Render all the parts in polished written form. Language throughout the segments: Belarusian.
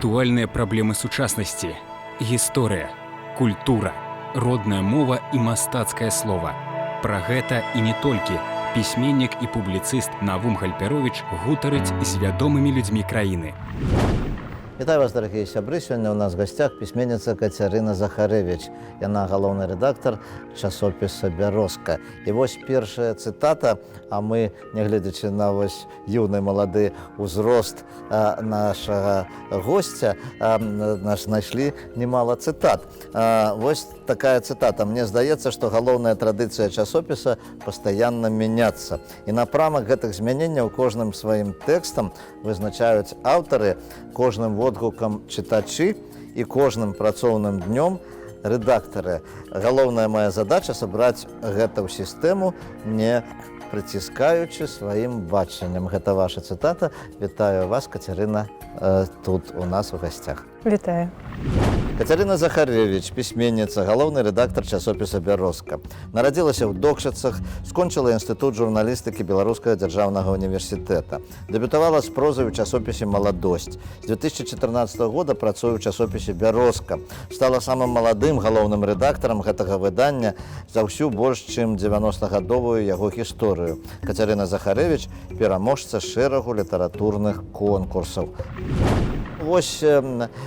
Актуальныя праблемы сучаснасці, гісторыя, культура, родная мова і мастацкае слова. Пра гэта і не толькі пісьменнік і публіцыст Навум Гальперовіч гутарыць з вядомымі людзьмі краіны. Вітаю вас, дорогие сябры. Сегодня у нас в гостях письменница Катерина Захаревич. Яна галоўны редактор часопіса «Бярозка». І вось першая цитата, а мы, нягледзячы на вось юны малады ўзрост нашага гостя, знайшлі немало цитат. Вось такая цитата. «Мне здаецца, што галоўная традыцыя часопіса пастаянна мяняцца. І напрамак гэтых змяненняў кожным сваім тэкстам вызначаюць аўтары, кожным водгукам чытачы і кожным працоўным днём рэдактары. Галоўная моя задача сабраць гэта ў сістэму, не прыціскаючы сваім бачаннем». Гэта ваша цытата. Вітаю вас, Катерина, тут у нас у гостях. Вітаю. Катерина Захаревич, письменница, галоўны редактор часопіса «Бярозка». Нарадзілася ў Докшыцах, скончыла інстытут журналістыкі Беларускага дзяржаўнага універсітэта. Дэбютавала з прозай у часопісе «Маладосць». З 2014 года працуе ў часопісе «Бярозка». Стала самым маладым галоўным рэдактарам гэтага выдання за ўсю больш чым 90-гадовую яго гісторыю. Катерина Захаревич – пераможца шэрагу літаратурных конкурсаў. Вось,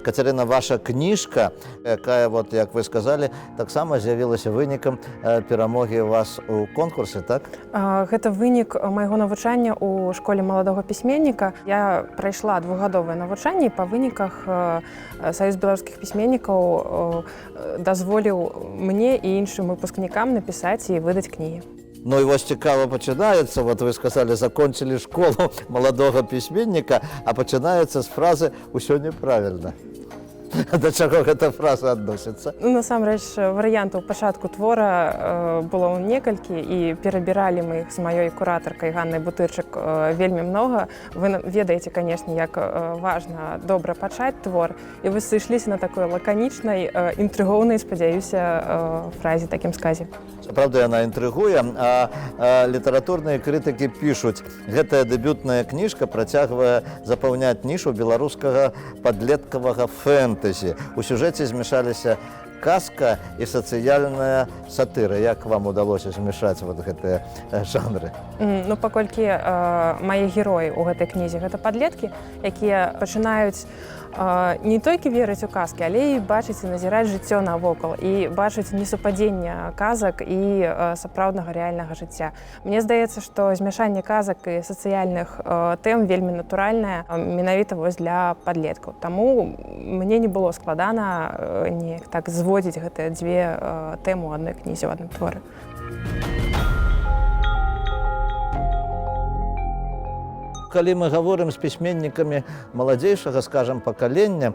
Катерина, ваша кніжка, якая, вот, як вы сказали, таксама з'явілася вынікам перамогі у вас у конкурсе, так? Гэта вынік майго навучання ў школе маладога пісьменніка. Я прайшла двухгадовае навучанне, і па выніках Саюз беларускіх пісьменнікаў дазволіў мне і іншым выпускнікам напісаць і выдаць кнігі. Ну і вось цікава пачынаецца, вот вы сказали, закончили школу маладога пісьменніка, а пачынаецца з фразы «усё неправільна». Да чаго гэта фраза адносіцца? Насамрэч, варыянтаў пачатку твора было некалькі, і перабіралі мы іх з маёй куратаркай Ганнай Бутырчык вельмі многа. Вы ведаеце, канешне, як важна добра пачаць твор, і вы сышліся на такой лаканічнай, інтрыгоўнай, спадзяюся, фразе, такім сказе. Правда, яна інтрыгуе, а літаратурныя крытыкі пішуць: гэтая дэбютная кніжка працягвае запаўняць нішу беларускага падлеткавага фэнтэзі. У сюжэце змешаліся казка і сацыяльная сатыра. Як вам удалося змешаць вот гэтыя жанры? Ну, паколькі мае героі ў гэтай кнізе гэта падлеткі, якія пачынаюць не толькі верыць у казкі, але і бачыць і назіраць жыццё навокал, і бачыць несупадзенне казак і сапраўднага рэальнага жыцця. Мне здаецца, што змяшанне казак і сацыяльных тэм вельмі натуральнае менавіта вось для падлеткаў. Таму мне не было складана неяк так зводзіць гэтыя дзве тэмы ў адной кнізе, ў адным творы. Калі мы гаворым з пісьменнікамі маладзейшага, скажам, пакалення,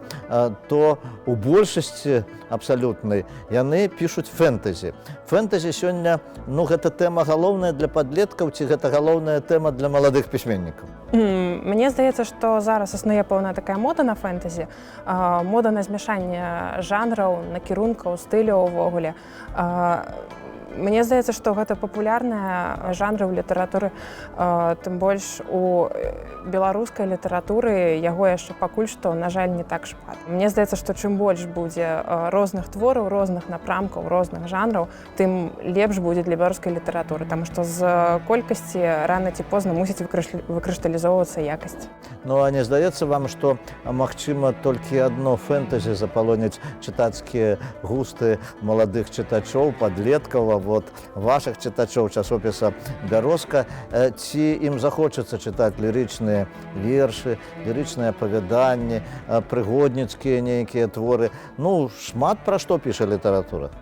то у большасці абсалютнай яны пішуць фэнтэзі. Фэнтэзі сёння, ну, гэта тэма галоўная для падлеткаў, ці гэта галоўная тэма для маладых пісьменнікаў? Мне здаецца, што зараз існуе пэўная такая мода на фэнтэзі, мода на змяшанне жанраў, накірункаў, стыляў увогуле. Мне здаецца, што гэта папулярная жанры ў літаратуры, тым больш у беларускай літаратуры яго яшчэ пакуль што, на жаль, не так шмат. Мне здаецца, што чым больш будзе розных твораў, розных напрамкаў, розных жанраў, тым лепш будзе для беларускай літаратуры, таму што з колькасці рана ці позна мусіць выкрышталізоўвацца якасць. Ну, а не здаецца вам, што магчыма толькі адно фэнтэзі запалоніць чытацкія густы маладых чытачоў, падлеткаў, вот, ваших чытачоў часопіса «Бярозка», ці ім захочацца чытаць лірычныя вершы, лірычныя апавяданні, прыгодніцкія нейкія творы? Ну, шмат пра што піша літаратура?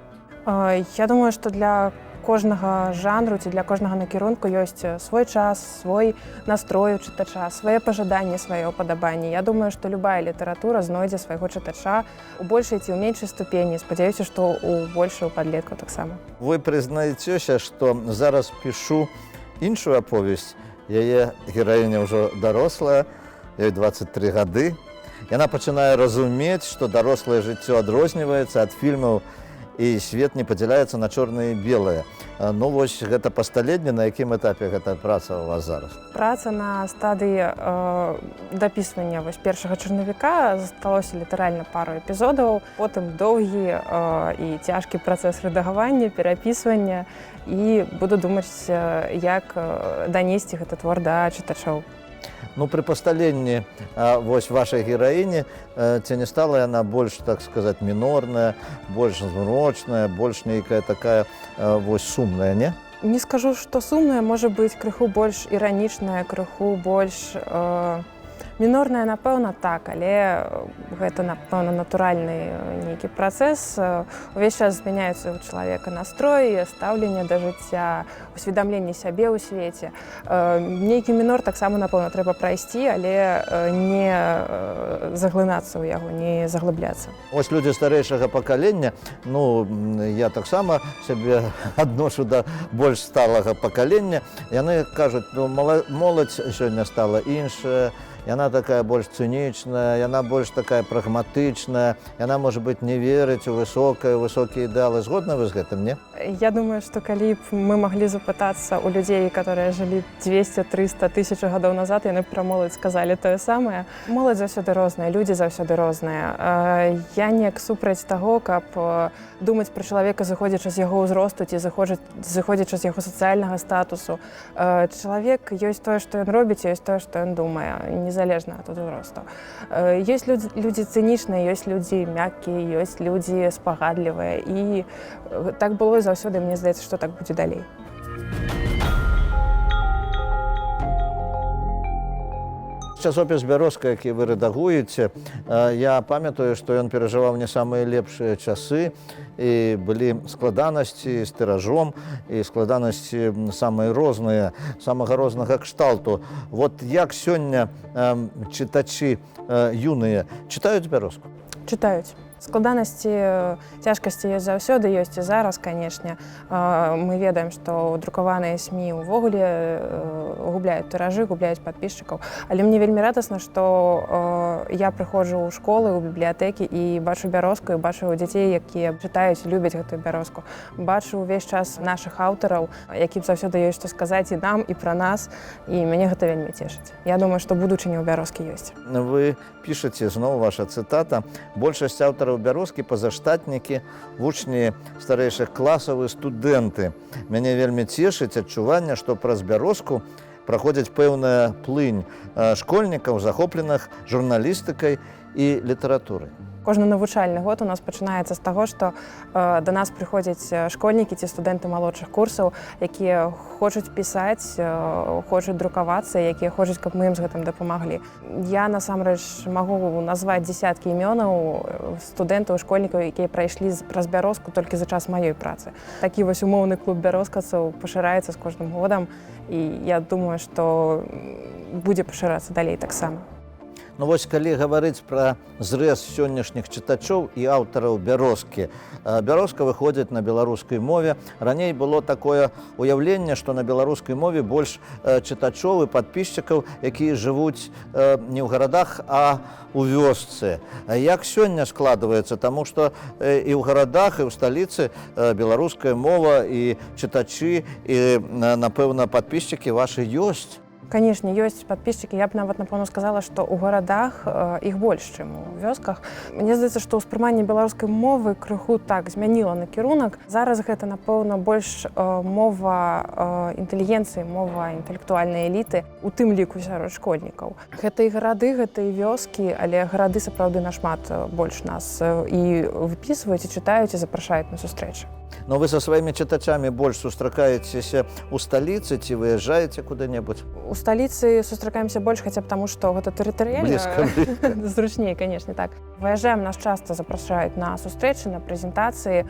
Я думаю, што для кожнага жанру ці для кожнага накірунку ёсць свой час, свой настрой у чытача, свае пажаданні, свае ўпадабанні. Я думаю, што любая літаратура знойдзе свайго чытача у большай ці ў меншай ступені. Спадзяюся, што у большай у падлеткаў таксама. Вы прызнаецеся, што зараз пішу іншую аповесць. Яе гераіня ўжо дарослая, ёй 23 гады. Яна пачынае разумець, што дарослае жыццё адрозніваецца ад фільмаў і свет не падзяляецца на чорнае і белае. Ну вось гэта пасталенне, на якім этапе гэта праца у вас зараз? Праца на стадыі дапісвання першага чарнавіка, засталося літаральна пару эпізодаў, потым доўгі і цяжкі працэс рэдагавання, перапісвання, і буду думаць, як данесці гэты твор да чытачоў. Ну, пры пасталенні вось вашай гераіні, ці не стала яна больш, так сказаць, мінорная, больш змрочная, больш нейкая такая вось сумная, не? Не скажу, што сумная, можа быць крыху больш іранічная, крыху больш мінорная, напэўна, так, але гэта, напэўна, натуральны нейкі працэс. Увесь час змяняецца ў чалавека настрой, стаўленне да жыцця, усведамленне сябе ў свеце. Нейкі мінор таксама, напэўна, трэба прайсці, але не заглынацца ў яго, не заглыбляцца. Вось людзі старэйшага пакалення, ну, я таксама сябе адношу да больш сталага пакалення. Яны кажуць, ну, моладзь сёння стала іншая, яна такая больш цынічная, яна больш такая прагматычная, яна, можа быць, не верыць у высокія ідэалы. Згодны вы з гэтым, не? Я думаю, што калі б мы маглі запытацца ў людзей, которые жылі 200, 300, 1000 гадоў назад, яны б пра моладзь сказалі тое самае. Моладзь заўсёды розная, людзі заўсёды розныя. Я неяк супраць таго, каб думаць пра чалавека, зыходзячы з яго ўзросту ці зыходзячы з яго сацыяльнага статусу. Чалавек ёсць тое, што ён робіць, ёсць тое, што ён думае, незалежна ад узросту. Ёсць людзі цынічныя, ёсць людзі мяккія, ёсць людзі спагадлівыя. І так было і заўсёды, мне здаецца, што так будзе далей. Часопіс «Бярозка», які вы рэдагуеце, я памятаю, што ён перажываў не самыя лепшыя часы, і былі складанасці з тыражом, і складанасці самыя розныя, самага рознага кшталту. Вот як сёння чытачы юныя чытаюць «Бярозку»? Чытаюць. Складанасці, цяжкасці ёсць заўсёды, ёсць і зараз, канешне. Мы ведаем, што друкаваныя СМІ ўвогуле губляюць тыражы, губляюць падпісчыкаў. Але мне вельмі радасна, што я прыходжу ў школы, ў бібліятэкі і бачу «Бярозку», і бачу дзяцей, якія чытаюць, любяць гэтую «Бярозку». Бачу ўвесь час нашых аўтараў, якім заўсёды ёсць што сказаць і нам, і пра нас, і мяне гэта вельмі цешыць. Я думаю, што будучыня ў «Бярозкі» ёсць. Вы пішаце, зноў ваша цытата, большасць аўтараў «Бярозкі» пазаштатнікі, вучні старэйшых класаў і студэнты. Мяне вельмі цешыць адчуванне, што праз «Бярозку» праходзіць пэўная плынь школьнікаў, захопленых журналістыкай і літаратурай. Кожны навучальны год у нас пачынаецца з таго, што да нас прыходзяць школьнікі ці студэнты малодшых курсаў, якія хочуць пісаць, хочуць друкавацца, якія хочуць, каб мы ім з гэтым дапамаглі. Я, насамрэч, магу назваць дзесяткі імёнаў студэнтаў, школьнікаў, якія прайшлі праз «Бярозку» толькі за час маёй працы. Такі вось умоўны клуб бярозкаўцаў пашыраецца з кожным годам, і я думаю, што будзе пашырацца далей таксама. Ну вось, калі гаварыць пра зрэз сённяшніх чытачоў і аўтараў «Бярозкі». «Бярозка» выходзіць на беларускай мове. Раней было такое ўяўленне, што на беларускай мове больш чытачоў і падпісчыкаў, якія жывуць не ў гарадах, а ў вёсцы. Як сёння складваецца? Таму што і ў гарадах, і ў сталіцы беларуская мова, і чытачы, і, напэўна, падпісчыкі вашы ёсць. Канешне, ёсць падпісчыкі. Я б нават, напэўна, сказала, што ў гарадах іх больш, чым у вёсках. Мне здаецца, што ўспрыманне беларускай мовы крыху так змяніла накірунак. Зараз гэта, напэўна, больш мова інтэлігенцыі, мова інтэлектуальнай эліты, у тым ліку сярод школьнікаў. Гэта і гарады, гэта і вёскі, але гарады сапраўды нашмат больш нас і выпісваюць, і чытаюць, і запрашаюць на сустрэчы. Но вы са сваімі чытачамі больш сустракаецеся ў сталіцы ці выязджаеце куды-небудзь? У сталіцы сустракаемся больш, хаця б таму, што гэта тэрытарыяльна зручней, канешне, так. Выязджаем, нас часта запрашаюць на сустрэчы, на прэзентацыі,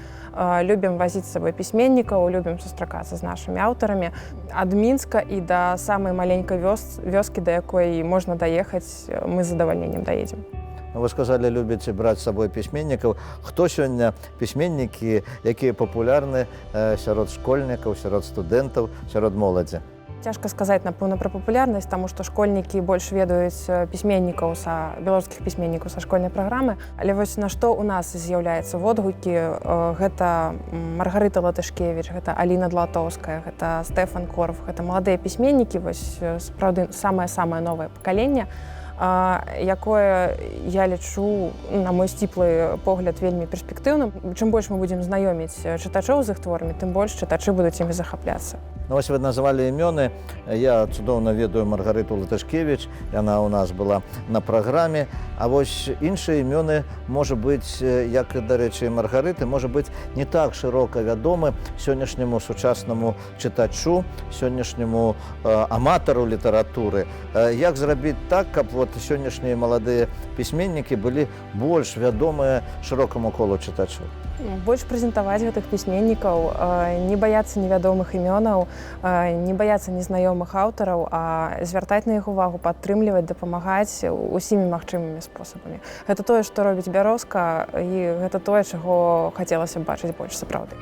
любім вазіць з сабой пісьменнікаў, любім сустракацца з нашымі аўтарамі. Ад Мінска і да самай маленькай вёскі, да якой можна даехаць, мы з задавальненнем даедзем. Вы сказалі, любіце браць з сабой пісьменнікаў. Хто сёння пісьменнікі, якія папулярны сярод школьнікаў, сярод студэнтаў, сярод моладзі? Цяжка сказаць, напэўна, пра папулярнасць, таму што школьнікі больш ведаюць пісьменнікаў беларускіх пісьменнікаў са школьнай праграмы. Але вось на што ў нас з'яўляецца водгукі, гэта Маргарыта Латышкевіч, гэта Аліна Длатоўская, гэта Стэфан Корф, гэта маладыя пісьменнікі, вось сапраўды самае-самае новае пакаленне, якое я лічу, на мой сціплы погляд, вельмі перспектыўным. Чым больш мы будзем знаёміць чытачоў з іх творамі, тым больш чытачы будуць імі захапляцца. Ну, вось вы назвалі імёны. Я цудоўна ведаю Маргарыту Латышкевіч, яна ў нас была на праграме. А вось іншыя імёны, можа быць, як, дарэчы, Маргарыты, можа быць, не так шырока вядомы сённяшняму сучаснаму чытачу, сённяшняму аматару літаратуры. Як зрабіць так, каб вот сённяшнія маладыя пісьменнікі былі больш вядомыя шырокаму колу чытачоў? Больш прэзентаваць гэтых пісьменнікаў, не баяцца невядомых імёнаў, не баяцца незнаёмых аўтараў, а звяртаць на іх увагу, падтрымліваць, дапамагаць усімі магчымымі спосабамі. Гэта тое, што робіць Бярозка, і гэта тое, чаго хацелася б бачыць больш сапраўды.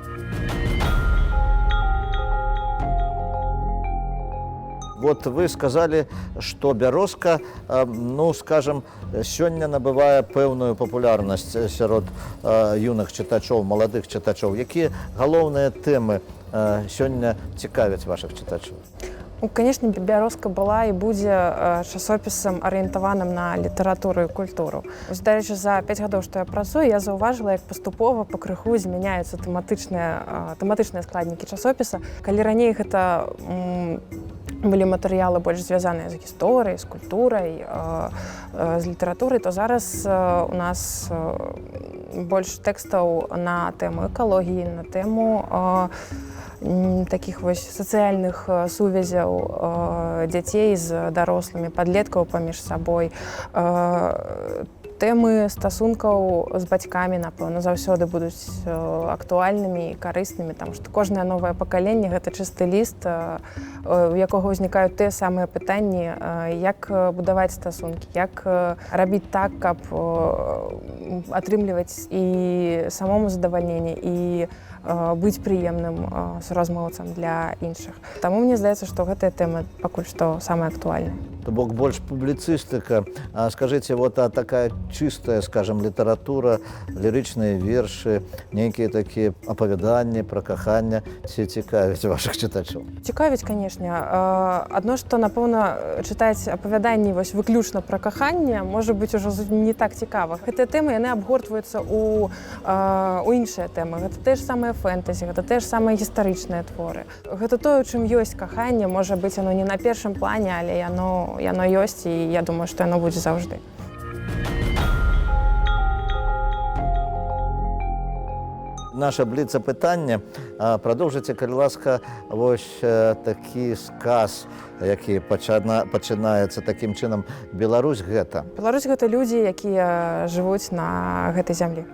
Вот вы сказали, что Бярозка, ну, скажем, сёння набывае пэўную папулярнасць сярод юных чытачоў, маладых чытачоў. Якія галоўныя тэмы сёння цікавяць вашых чытачоў? Канешне, Бярозка была і будзе часопісам, арыентаваным на літаратуру і культуру. Вось, дарэчы, за 5 гадоў, што я працую, я заўважыла, як паступова пакрыху змяняюцца тэматычныя складнікі часопіса. Калі раней гэта былі матэрыялы больш звязаныя з гісторыяй, з культурай, з літаратурай, то зараз у нас больш тэкстаў на тэму экалогіі, на тэму такіх вось сацыяльных сувязяў дзяцей з дарослымі, падлеткаў паміж сабой. Тэмы стасункаў з бацькамі, напэўна, заўсёды будуць актуальнымі і карыснымі, таму што кожнае новае пакаленне – гэта чысты ліст, у якога ўзнікаюць тыя самыя пытанні, як будаваць стасункі, як рабіць так, каб атрымліваць і самому задавальненне, і быць прыемным суразмоўцам для іншых. Таму мне здаецца, што гэтая тэма пакуль што самая актуальная. То бок больш публіцыстыка. Скажыце, вот такая чыстая, скажем, літаратура, лірычныя вершы, нейкія такія апавяданні пра каханне, ці цікавяць вашых чытачоў? Цікавіць, канешне. Адно, што, напэўна, чытаць апавяданні вось выключна пра каханне можа быць ужо не так цікава. Гэтыя тэмы, яны абгортваюцца ў іншыя тэмы. Гэта тыя ж самыя фэнтэзі, гэта тыя ж самыя гістарычныя творы. Гэта тое, у чым ёсць каханне, можа быць, яно не на першым плане, але яно ёсць, і я думаю, што яно будзе заўжды. Наша бліц-апытанне. Прадоўжыце, калі ласка, вось такі сказ, які пачынаецца такім чынам. Беларусь гэта. Беларусь гэта людзі, якія жывуць на гэтай зямлі.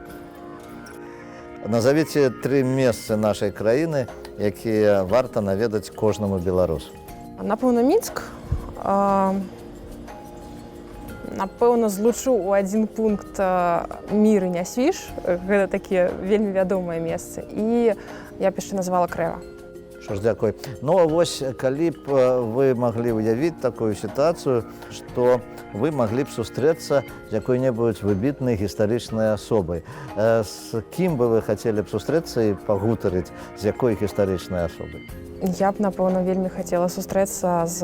Назавіце 3 месцы нашай краіны, якія варта наведаць кожнаму беларусу. Напэўна, Мінск. Напэўна, злучу ў адзін пункт Мір і Нясвіж. Гэта такія вельмі вядомыя месцы. І я б яшчэ назвала Крэва. Што ж, дзякуй. Ну, а вось, калі б вы маглі ўявіць такую сітуацыю, што вы маглі б сустрэцца з якой-небудзь выбітнай гістарычнай асобай. З кім бы вы хацелі б сустрэцца і пагутарыць, з якой гістарычнай асобай? Я б, напэўна, вельмі хацела сустрэцца з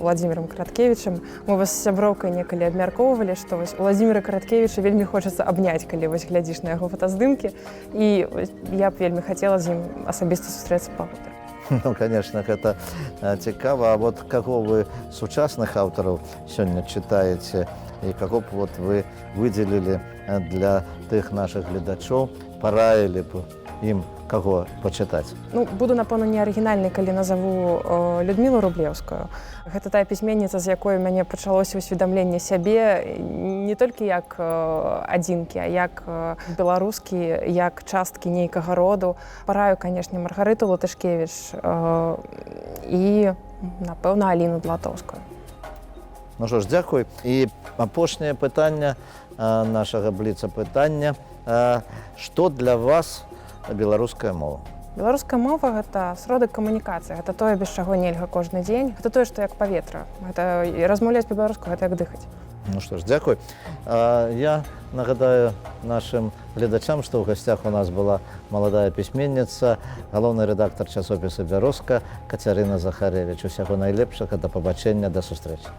Владзімірам Караткевічам. Мы вас з сяброўкай некалі абмяркоўвалі, што вось Владзіміра Караткевіча вельмі хочацца абняць, калі вось глядзіш на яго фотаздымкі. І я б вельмі хацела з ім асабіста сустрэцца пагутарыць. Ну, конечно, гэта цікава. А вот каго вы сучасных аўтараў сёння чытаеце і каго б вот вы выдзелілі для тых нашых гледачоў, параілі б ім каго пачытаць? Ну, буду, напэўна, не арыгінальнай, калі назаву Людмілу Рублеўскую. Гэта тая пісьменніца, з якой у мяне пачалося ўсведамленне сябе не толькі як адзінкі, а як беларускі, як часткі нейкага роду. Параю, канешне, Маргарыту Латышкевіч і, напэўна, Аліну Длатоўскую. Ну што ж, дзякуй. І апошняе пытанне нашага бліц-апытання. Што для вас беларуская мова? Беларуская мова гэта сродак камунікацыі, гэта тое, без чаго нельга кожны дзень. Гэта тое, што як паветра. Гэта размаўляць па-беларуску, гэта як дыхаць. Ну что ж, дзякуй. Я нагадаю нашим гледачам, што ў гасцях у нас была маладая пісьменніца, галоўны рэдактар часопіса «Бярозка» Кацярына Захарэвіч. Усяго найлепшага, да пабачэння, да сустрэчы.